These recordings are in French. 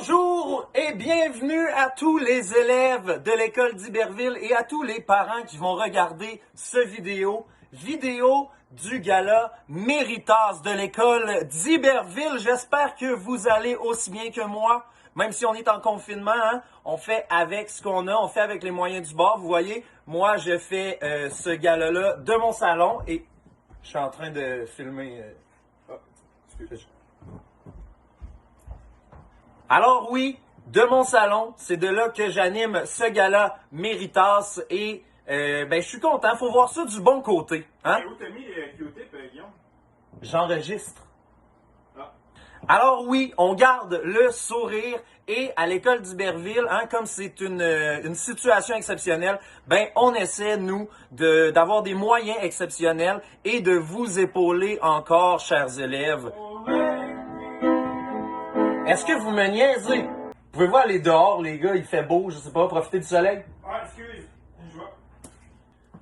Bonjour et bienvenue à tous les élèves de l'école d'Iberville et à tous les parents qui vont regarder ce vidéo du gala Méritas de l'école d'Iberville. J'espère que vous allez aussi bien que moi, même si on est en confinement, hein, on fait avec ce qu'on a, on fait avec les moyens du bord. Vous voyez, moi je fais ce gala-là de mon salon et je suis en train de filmer... Alors oui, de mon salon, c'est de là que j'anime ce gala Méritas et je suis content, faut voir ça du bon côté. Hein? Où t'as mis Q-tip, Guillaume? J'enregistre. Ah. Alors oui, on garde le sourire et à l'école d'Iberville, hein, comme c'est une situation exceptionnelle, on essaie, nous, d'avoir des moyens exceptionnels et de vous épauler encore, chers élèves. Est-ce que vous me niaisez? Pouvez-vous aller dehors, les gars, il fait beau, je sais pas, profiter du soleil? Ah, excuse, je vois.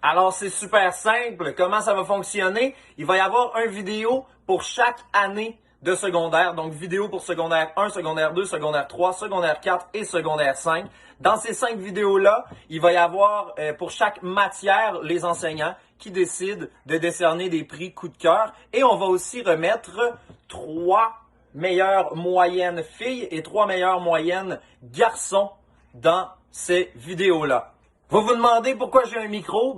Alors, c'est super simple. Comment ça va fonctionner? Il va y avoir une vidéo pour chaque année de secondaire. Donc, vidéo pour secondaire 1, secondaire 2, secondaire 3, secondaire 4 et secondaire 5. Dans ces 5 vidéos-là, il va y avoir pour chaque matière les enseignants qui décident de décerner des prix coup de cœur. Et on va aussi remettre 3 meilleures moyennes filles et 3 meilleures moyennes garçons dans ces vidéos-là. Vous vous demandez pourquoi j'ai un micro?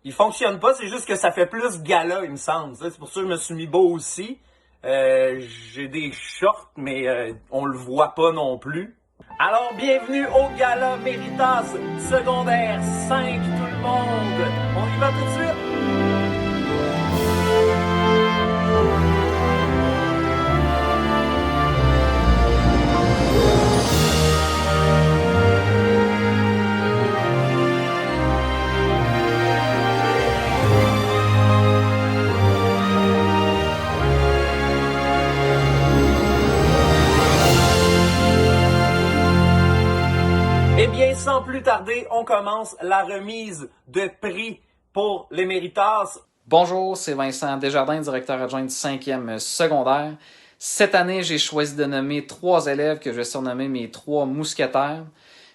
Il fonctionne pas, c'est juste que ça fait plus gala, il me semble. C'est pour ça que je me suis mis beau aussi. J'ai des shorts, mais on le voit pas non plus. Alors, bienvenue au gala Méritas secondaire 5, tout le monde. On y va tout de suite? Eh bien, sans plus tarder, on commence la remise de prix pour les Méritas. Bonjour, c'est Vincent Desjardins, directeur adjoint du 5e secondaire. Cette année, j'ai choisi de nommer 3 élèves que je vais surnommer mes 3 mousquetaires.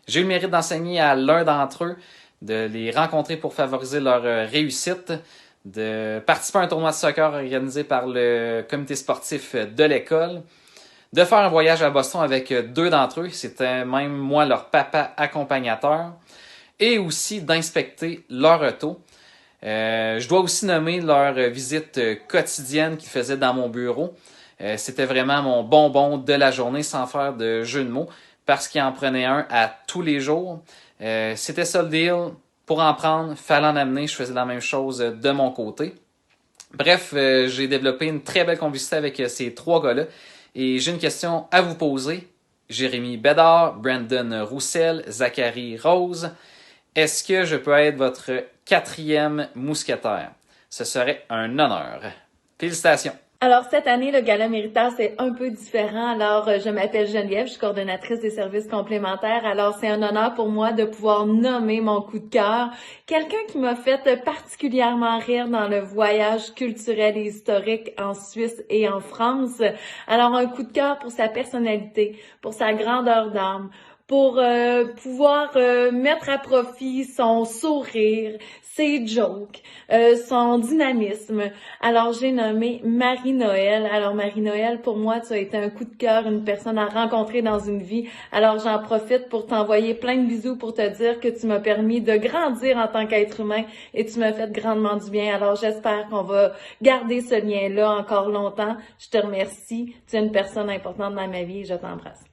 J'ai eu le mérite d'enseigner à l'un d'entre eux, de les rencontrer pour favoriser leur réussite, de participer à un tournoi de soccer organisé par le comité sportif de l'école, de faire un voyage à Boston avec 2 d'entre eux, c'était même moi leur papa accompagnateur, et aussi d'inspecter leur auto. Je dois aussi nommer leur visite quotidienne qu'ils faisaient dans mon bureau. C'était vraiment mon bonbon de la journée sans faire de jeu de mots parce qu'ils en prenaient un à tous les jours. C'était ça le deal. Pour en prendre, fallait en amener. Je faisais la même chose de mon côté. Bref, j'ai développé une très belle complicité avec ces 3 gars-là. Et j'ai une question à vous poser. Jérémy Bédard, Brandon Roussel, Zachary Rose. Est-ce que je peux être votre 4e mousquetaire? Ce serait un honneur. Félicitations! Alors, cette année, le Gala Méritas est un peu différent. Alors, je m'appelle Geneviève, je suis coordonnatrice des services complémentaires. Alors, c'est un honneur pour moi de pouvoir nommer mon coup de cœur. Quelqu'un qui m'a fait particulièrement rire dans le voyage culturel et historique en Suisse et en France. Alors, un coup de cœur pour sa personnalité, pour sa grandeur d'âme, pour pouvoir mettre à profit son sourire, ses jokes, son dynamisme. Alors, j'ai nommé Marie-Noël. Alors, Marie-Noël, pour moi, tu as été un coup de cœur, une personne à rencontrer dans une vie. Alors, j'en profite pour t'envoyer plein de bisous pour te dire que tu m'as permis de grandir en tant qu'être humain et tu m'as fait grandement du bien. Alors, j'espère qu'on va garder ce lien-là encore longtemps. Je te remercie. Tu es une personne importante dans ma vie et je t'embrasse.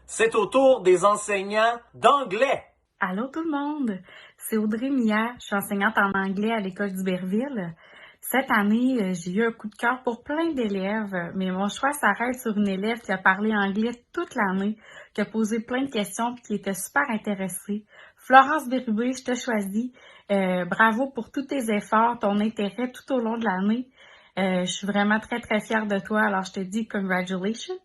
C'est au tour des enseignants d'anglais. Allô tout le monde, c'est Audrey Mia, je suis enseignante en anglais à l'école d'Iberville. Cette année, j'ai eu un coup de cœur pour plein d'élèves, mais mon choix s'arrête sur une élève qui a parlé anglais toute l'année, qui a posé plein de questions et qui était super intéressée. Florence Bérubé, je te choisis. Bravo pour tous tes efforts, ton intérêt tout au long de l'année. Je suis vraiment très très fière de toi, alors je te dis congratulations.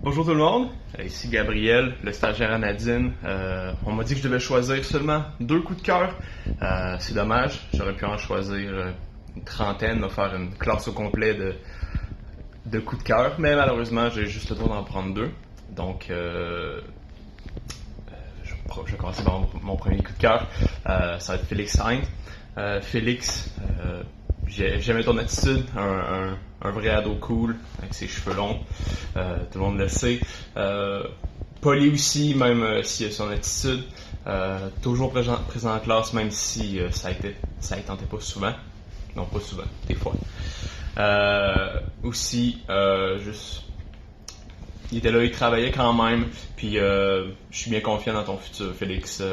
Bonjour tout le monde, ici Gabriel, le stagiaire à Nadine. On m'a dit que je devais choisir seulement 2 coups de cœur. C'est dommage, j'aurais pu en choisir une trentaine, me faire une classe au complet de coups de cœur, mais malheureusement j'ai juste le droit d'en prendre 2. Donc, je vais commencer par mon premier coup de cœur. Ça va être Félix Sainte. Félix, j'aimais ton attitude, un vrai ado cool, avec ses cheveux longs. Tout le monde le sait. Poli aussi, même s'il a son attitude. Toujours présent en classe, même si ça ne tentait pas souvent. Non, pas souvent, des fois. Aussi, il était là, il travaillait quand même. Puis, je suis bien confiant dans ton futur, Félix.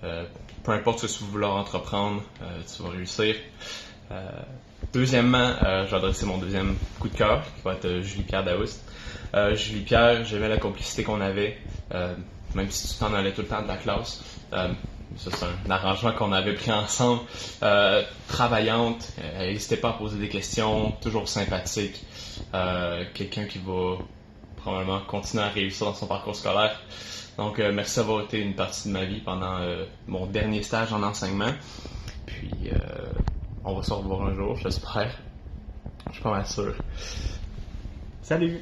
Peu importe ce que tu vas vouloir entreprendre, tu vas réussir. Deuxièmement, je vais adresser mon deuxième coup de cœur, qui va être Julie-Pierre Daoust. Julie-Pierre, j'aimais la complicité qu'on avait, même si tu t'en allais tout le temps de la classe. Ça, c'est un arrangement qu'on avait pris ensemble. Travaillante, n'hésitez pas à poser des questions, toujours sympathique. Quelqu'un qui va probablement continuer à réussir dans son parcours scolaire. Donc, merci d'avoir été une partie de ma vie pendant mon dernier stage en enseignement. Puis, on va se revoir un jour, j'espère. Je suis pas mal sûr. Salut!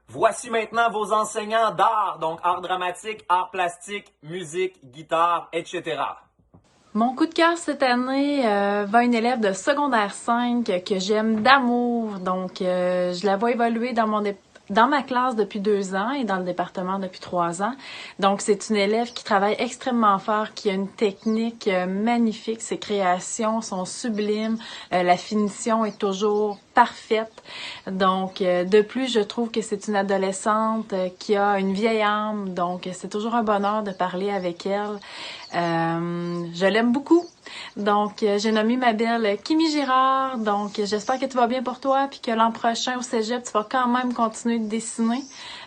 Voici maintenant vos enseignants d'art, donc art dramatique, art plastique, musique, guitare, etc. Mon coup de cœur cette année va à une élève de secondaire 5 que j'aime d'amour. Donc, je la vois évoluer dans ma classe depuis 2 ans et dans le département depuis 3 ans. Donc, c'est une élève qui travaille extrêmement fort, qui a une technique magnifique. Ses créations sont sublimes. La finition est toujours parfaite. Donc, de plus, je trouve que c'est une adolescente qui a une vieille âme. Donc, c'est toujours un bonheur de parler avec elle. Je l'aime beaucoup. Donc, j'ai nommé ma belle Kimi Girard. Donc, j'espère que tu vas bien pour toi puis que l'an prochain au cégep, tu vas quand même continuer de dessiner.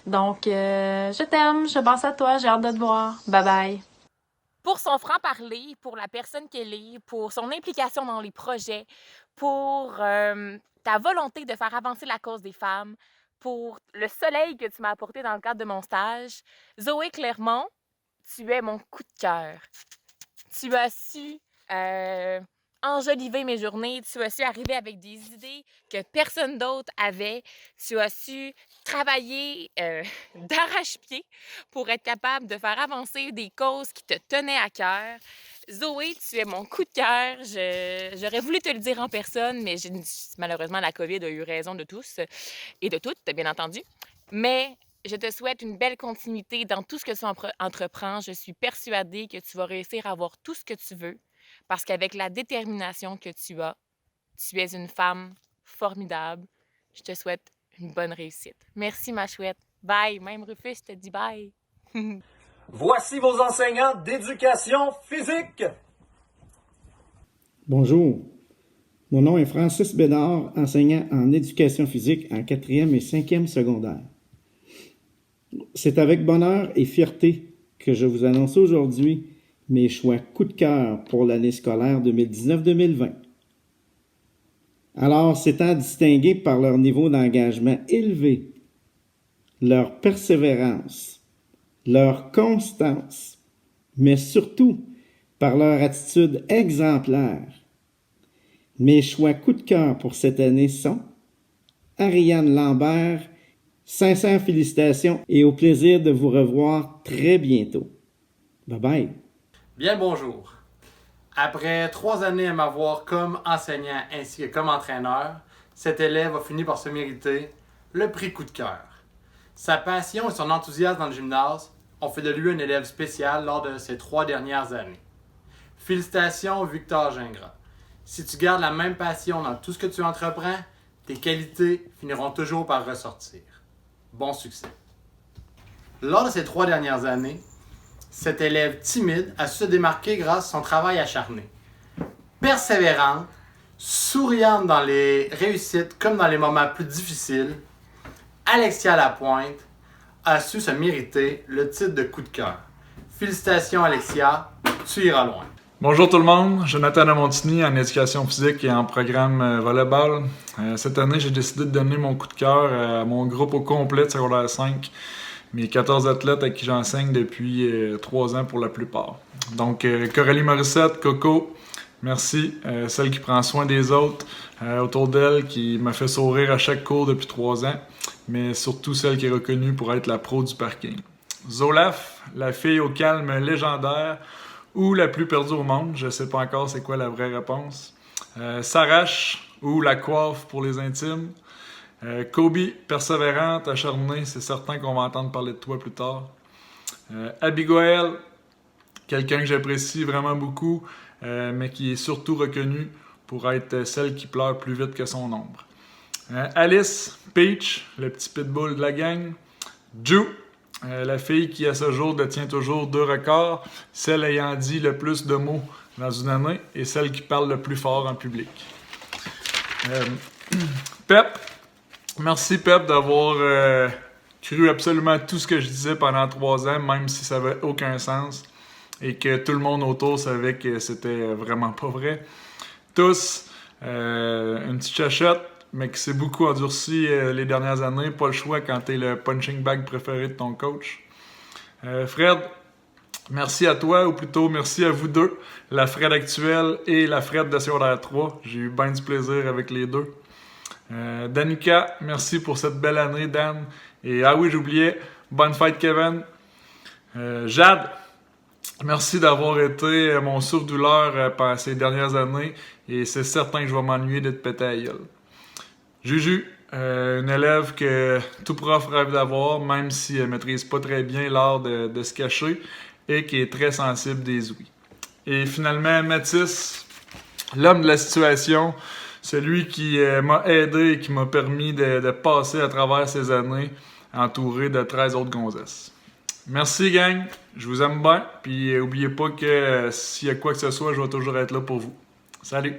Donc, je t'aime, je pense à toi, j'ai hâte de te voir. Bye bye. Pour son franc-parler, pour la personne qu'elle est, pour son implication dans les projets, pour ta volonté de faire avancer la cause des femmes, pour le soleil que tu m'as apporté dans le cadre de mon stage, Zoé Clermont, tu es mon coup de cœur. Tu as su enjoliver mes journées, tu as su arriver avec des idées que personne d'autre avait, tu as su travailler d'arrache-pied pour être capable de faire avancer des causes qui te tenaient à cœur. Zoé, tu es mon coup de cœur. J'aurais voulu te le dire en personne, mais malheureusement, la COVID a eu raison de tous et de toutes, bien entendu. Mais je te souhaite une belle continuité dans tout ce que tu entreprends. Je suis persuadée que tu vas réussir à avoir tout ce que tu veux parce qu'avec la détermination que tu as, tu es une femme formidable. Je te souhaite une bonne réussite. Merci, ma chouette. Bye. Même Rufus, je te dis bye. Voici vos enseignants d'éducation physique. Bonjour, mon nom est Francis Bédard, enseignant en éducation physique en 4e et 5e secondaire. C'est avec bonheur et fierté que je vous annonce aujourd'hui mes choix coup de cœur pour l'année scolaire 2019-2020. Alors, s'étant distingués par leur niveau d'engagement élevé, leur persévérance, leur constance, mais surtout par leur attitude exemplaire, mes choix coup de cœur pour cette année sont Ariane Lambert, sincères félicitations et au plaisir de vous revoir très bientôt. Bye bye. Bien bonjour. Après 3 années à m'avoir comme enseignant ainsi que comme entraîneur, cet élève a fini par se mériter le prix coup de cœur. Sa passion et son enthousiasme dans le gymnase ont fait de lui un élève spécial lors de ces 3 dernières années. Félicitations Victor Gingras. Si tu gardes la même passion dans tout ce que tu entreprends, tes qualités finiront toujours par ressortir. Bon succès. Lors de ces 3 dernières années, cet élève timide a su se démarquer grâce à son travail acharné. Persévérante, souriante dans les réussites comme dans les moments plus difficiles, Alexia Lapointe a su se mériter le titre de coup de cœur. Félicitations Alexia, tu iras loin. Bonjour tout le monde, Jonathan Amontini en éducation physique et en programme volleyball. Cette année, j'ai décidé de donner mon coup de cœur à mon groupe au complet de secondaire 5, mes 14 athlètes à qui j'enseigne depuis 3 ans pour la plupart. Donc, Coralie Morissette, Coco, Merci. Celle qui prend soin des autres autour d'elle, qui m'a fait sourire à chaque cours depuis 3 ans, mais surtout celle qui est reconnue pour être la pro du parking. Zolaf, la fille au calme légendaire ou la plus perdue au monde, je sais pas encore c'est quoi la vraie réponse. Sarache ou la coiffe pour les intimes. Kobe, persévérante, acharnée, c'est certain qu'on va entendre parler de toi plus tard. Abigail, quelqu'un que j'apprécie vraiment beaucoup, mais qui est surtout reconnue pour être celle qui pleure plus vite que son ombre. Alice, Peach, le petit pitbull de la gang. Ju, la fille qui à ce jour détient toujours 2 records, celle ayant dit le plus de mots dans une année et celle qui parle le plus fort en public. Pep, merci Pep d'avoir cru absolument tout ce que je disais pendant 3 ans, même si ça n'avait aucun sens et que tout le monde autour savait que c'était vraiment pas vrai. Tous, une petite chachette, mais qui s'est beaucoup endurci les dernières années. Pas le choix quand t'es le punching bag préféré de ton coach. Fred, merci à toi, ou plutôt merci à vous deux, la Fred actuelle et la Fred de secondaire 3. J'ai eu bien du plaisir avec les deux. Danica, merci pour cette belle année, Dan. Et ah oui, j'oubliais, bonne fête, Kevin. Jade, merci d'avoir été mon souffre-douleur pendant ces dernières années et c'est certain que je vais m'ennuyer de te péter à la gueule. Juju, une élève que tout prof rêve d'avoir, même si elle maîtrise pas très bien l'art de se cacher et qui est très sensible des ouïes. Et finalement, Mathis, l'homme de la situation, celui qui m'a aidé et qui m'a permis de passer à travers ces années entouré de 13 autres gonzesses. Merci gang, je vous aime bien, puis oubliez pas que s'il y a quoi que ce soit, je vais toujours être là pour vous. Salut!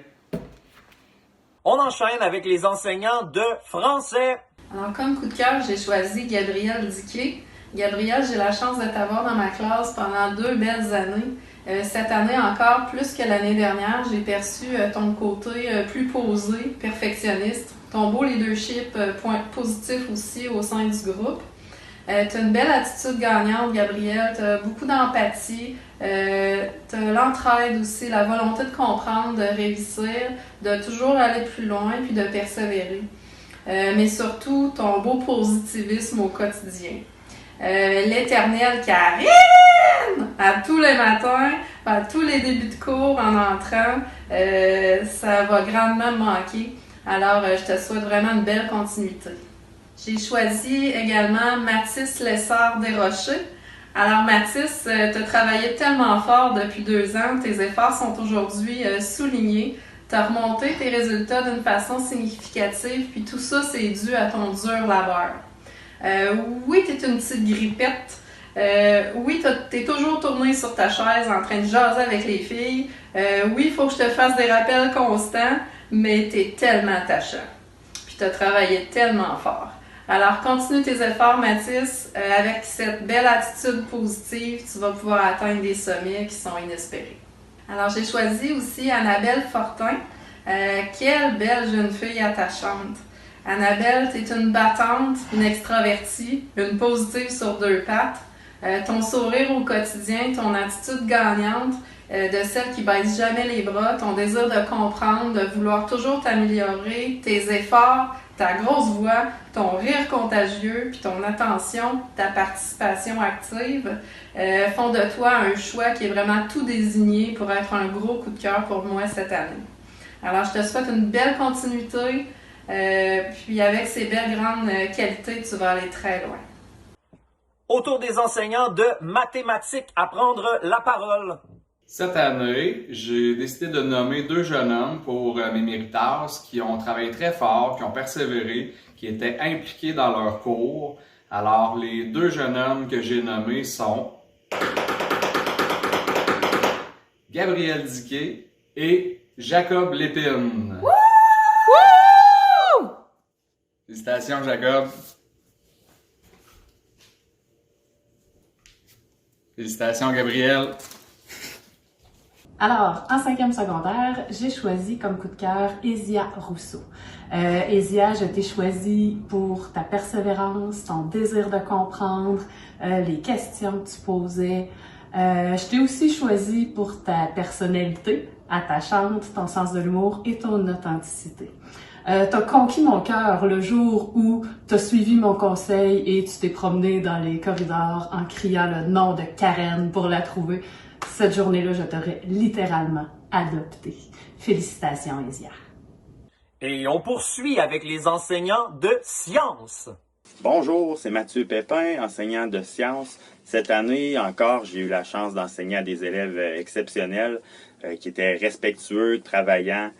On enchaîne avec les enseignants de français. Alors, comme coup de cœur, j'ai choisi Gabrielle Diquet. Gabrielle, j'ai la chance de t'avoir dans ma classe pendant 2 belles années. Cette année encore, plus que l'année dernière, j'ai perçu ton côté plus posé, perfectionniste, ton beau leadership positif aussi au sein du groupe. Tu as une belle attitude gagnante, Gabrielle, tu as beaucoup d'empathie, tu as l'entraide aussi, la volonté de comprendre, de réussir, de toujours aller plus loin puis de persévérer. Mais surtout, ton beau positivisme au quotidien. L'éternel Karine! À tous les matins, à tous les débuts de cours, en entrant, ça va grandement me manquer. Alors, je te souhaite vraiment une belle continuité. J'ai choisi également Mathis Lessard-Desrochers. Alors Mathis, tu as travaillé tellement fort depuis 2 ans, tes efforts sont aujourd'hui soulignés. Tu as remonté tes résultats d'une façon significative, puis tout ça, c'est dû à ton dur labeur. Oui, tu es une petite grippette. Oui, tu es toujours tourné sur ta chaise en train de jaser avec les filles. Oui, il faut que je te fasse des rappels constants, mais tu es tellement attachant. Puis tu as travaillé tellement fort. Alors, continue tes efforts, Mathis. Avec cette belle attitude positive, tu vas pouvoir atteindre des sommets qui sont inespérés. Alors, j'ai choisi aussi Annabelle Fortin. Quelle belle jeune fille attachante. Annabelle, tu es une battante, une extravertie, une positive sur 2 pattes. Ton sourire au quotidien, ton attitude gagnante, de celle qui baisse jamais les bras, ton désir de comprendre, de vouloir toujours t'améliorer, tes efforts, ta grosse voix, ton rire contagieux, puis ton attention, ta participation active font de toi un choix qui est vraiment tout désigné pour être un gros coup de cœur pour moi cette année. Alors, je te souhaite une belle continuité, puis avec ces belles grandes qualités, tu vas aller très loin. Autour des enseignants de mathématiques à prendre la parole. Cette année, j'ai décidé de nommer 2 jeunes hommes pour mes méritas qui ont travaillé très fort, qui ont persévéré, qui étaient impliqués dans leur cours. Alors, les 2 jeunes hommes que j'ai nommés sont Gabrielle Diquet et Jacob Lépine. Wouhou! Félicitations, Jacob. Félicitations, Gabrielle. Alors, en 5e secondaire, j'ai choisi comme coup de cœur Ésia Rousseau. Ésia, je t'ai choisi pour ta persévérance, ton désir de comprendre, les questions que tu posais, Je t'ai aussi choisi pour ta personnalité, attachante, ton sens de l'humour et ton authenticité. T'as conquis mon cœur le jour où t'as suivi mon conseil et tu t'es promené dans les corridors en criant le nom de Karen pour la trouver. Cette journée-là, je t'aurais littéralement adopté. Félicitations, Isia. Et on poursuit avec les enseignants de sciences. Bonjour, c'est Mathieu Pépin, enseignant de sciences. Cette année encore, j'ai eu la chance d'enseigner à des élèves exceptionnels qui étaient respectueux, travaillants,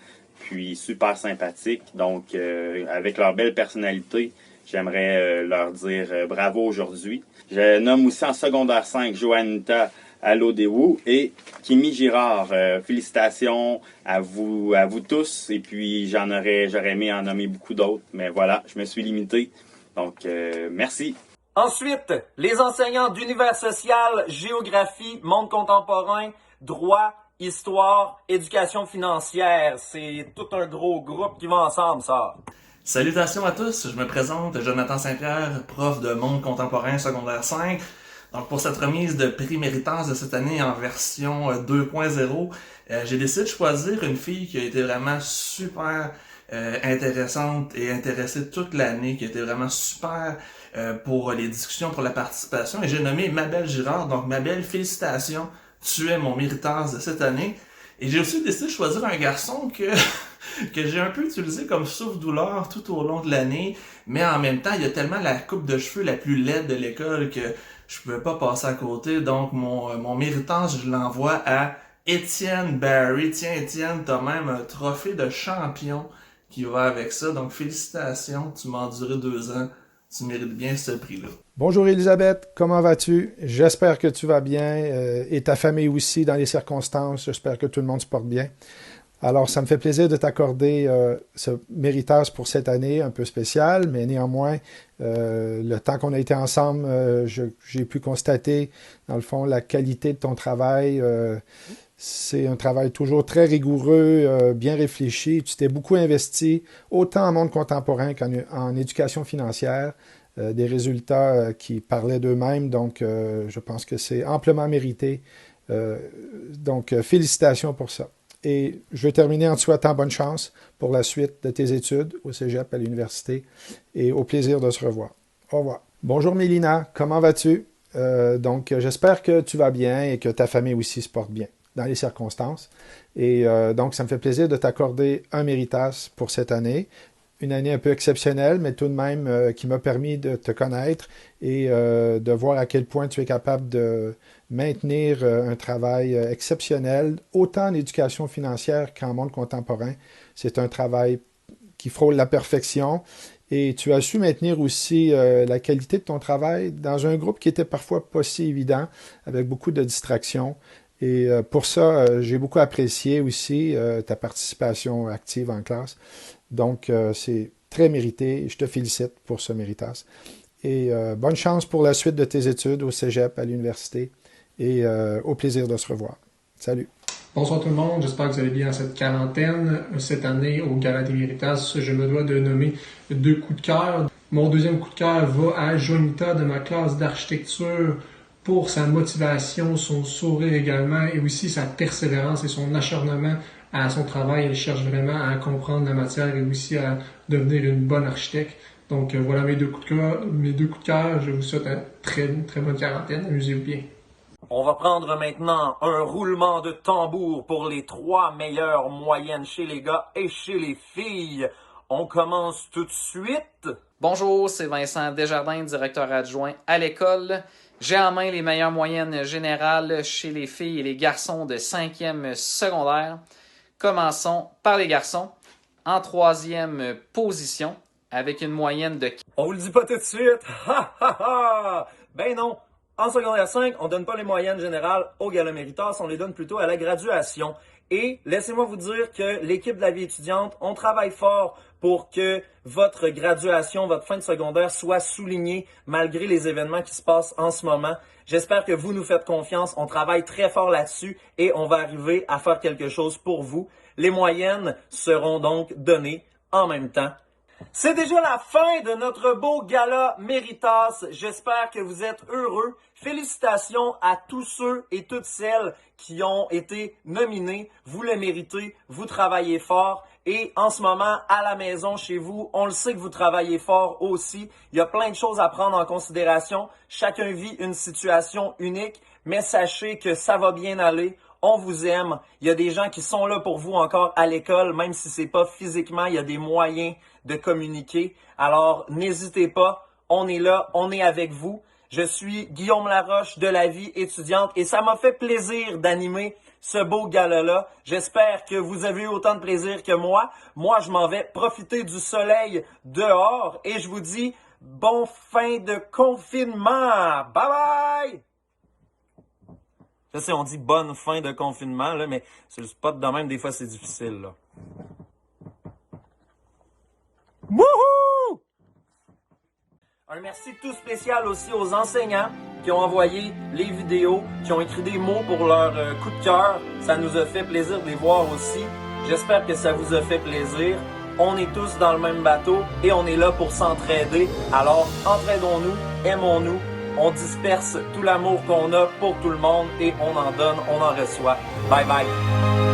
puis super sympathiques. Donc, avec leur belle personnalité, j'aimerais leur dire bravo aujourd'hui. Je nomme aussi en secondaire 5 Joanita Alodéou et Kimi Girard. Félicitations à vous tous. Et puis, j'aurais aimé en nommer beaucoup d'autres. Mais voilà, je me suis limité. Donc, merci. Ensuite, les enseignants d'univers social, géographie, monde contemporain, droit, histoire, éducation financière. C'est tout un gros groupe qui va ensemble, ça. Salutations à tous, je me présente, Jonathan Saint-Pierre, prof de monde contemporain secondaire 5. Donc pour cette remise de prix méritance de cette année en version 2.0, j'ai décidé de choisir une fille qui a été vraiment super intéressante et intéressée toute l'année, qui a été vraiment super pour les discussions, pour la participation. Et j'ai nommé Mabelle Girard. Donc Mabelle, félicitations, tu es mon méritance de cette année. Et j'ai aussi décidé de choisir un garçon que j'ai un peu utilisé comme souffle-douleur tout au long de l'année, mais en même temps, il y a tellement la coupe de cheveux la plus laide de l'école que je pouvais pas passer à côté. Donc mon méritance, je l'envoie à Étienne Barry. Tiens Étienne, t'as même un trophée de champion qui va avec ça. Donc félicitations, tu m'as enduré 2 ans. Tu mérites bien ce prix-là. Bonjour Elisabeth, comment vas-tu? J'espère que tu vas bien et ta famille aussi dans les circonstances. J'espère que tout le monde se porte bien. Alors, ça me fait plaisir de t'accorder ce méritage pour cette année un peu spéciale, mais néanmoins, le temps qu'on a été ensemble, j'ai pu constater, dans le fond, la qualité de ton travail. C'est un travail toujours très rigoureux, bien réfléchi. Tu t'es beaucoup investi, autant en monde contemporain qu'en éducation financière, des résultats qui parlaient d'eux-mêmes. Donc, je pense que c'est amplement mérité. Donc, félicitations pour ça. Et je vais terminer en te souhaitant bonne chance pour la suite de tes études au cégep, à l'université, et au plaisir de se revoir. Au revoir. Bonjour Mélina, comment vas-tu? Donc, j'espère que tu vas bien et que ta famille aussi se porte bien dans les circonstances. Et donc, ça me fait plaisir de t'accorder un méritas pour cette année. Une année un peu exceptionnelle, mais tout de même qui m'a permis de te connaître et de voir à quel point tu es capable de maintenir un travail exceptionnel, autant en éducation financière qu'en monde contemporain. C'est un travail qui frôle la perfection et tu as su maintenir aussi la qualité de ton travail dans un groupe qui était parfois pas si évident, avec beaucoup de distractions. Et pour ça, j'ai beaucoup apprécié aussi ta participation active en classe. Donc, c'est très mérité. Je te félicite pour ce méritas. Et bonne chance pour la suite de tes études au cégep, à l'université. Et au plaisir de se revoir. Salut. Bonsoir tout le monde, j'espère que vous allez bien en cette quarantaine. Cette année, au Gala des Méritas, je me dois de nommer 2 coups de cœur. Mon deuxième coup de cœur va à Joanita de ma classe d'architecture pour sa motivation, son sourire également, et aussi sa persévérance et son acharnement à son travail. Elle cherche vraiment à comprendre la matière et aussi à devenir une bonne architecte. Donc voilà mes 2 coups de cœur. Je vous souhaite une très bonne quarantaine. Amusez-vous bien. On va prendre maintenant un roulement de tambour pour les 3 meilleures moyennes chez les gars et chez les filles. On commence tout de suite. Bonjour, c'est Vincent Desjardins, directeur adjoint à l'école. J'ai en main les meilleures moyennes générales chez les filles et les garçons de 5e secondaire. Commençons par les garçons. En 3e position, avec une moyenne de... On vous le dit pas tout de suite. Ha ha ha! Ben non. En secondaire 5, on donne pas les moyennes générales au Gala Méritas, on les donne plutôt à la graduation. Et laissez-moi vous dire que l'équipe de la vie étudiante, on travaille fort pour que votre graduation, votre fin de secondaire soit soulignée malgré les événements qui se passent en ce moment. J'espère que vous nous faites confiance, on travaille très fort là-dessus et on va arriver à faire quelque chose pour vous. Les moyennes seront donc données en même temps. C'est déjà la fin de notre beau gala Méritas. J'espère que vous êtes heureux. Félicitations à tous ceux et toutes celles qui ont été nominés. Vous le méritez, vous travaillez fort. Et en ce moment, à la maison, chez vous, on le sait que vous travaillez fort aussi. Il y a plein de choses à prendre en considération. Chacun vit une situation unique, mais sachez que ça va bien aller. On vous aime. Il y a des gens qui sont là pour vous encore à l'école, même si c'est pas physiquement, il y a des moyens de communiquer. Alors, n'hésitez pas. On est là, on est avec vous. Je suis Guillaume Laroche de La Vie étudiante et ça m'a fait plaisir d'animer ce beau gala-là. J'espère que vous avez eu autant de plaisir que moi. Moi, je m'en vais profiter du soleil dehors et je vous dis bon fin de confinement. Bye bye! Je sais, on dit bonne fin de confinement, là, mais sur le spot de même, des fois, c'est difficile, là. Wouhou! Un merci tout spécial aussi aux enseignants qui ont envoyé les vidéos, qui ont écrit des mots pour leur coup de cœur. Ça nous a fait plaisir de les voir aussi. J'espère que ça vous a fait plaisir. On est tous dans le même bateau et on est là pour s'entraider. Alors, entraidons-nous, aimons-nous. On disperse tout l'amour qu'on a pour tout le monde et on en donne, on en reçoit. Bye bye!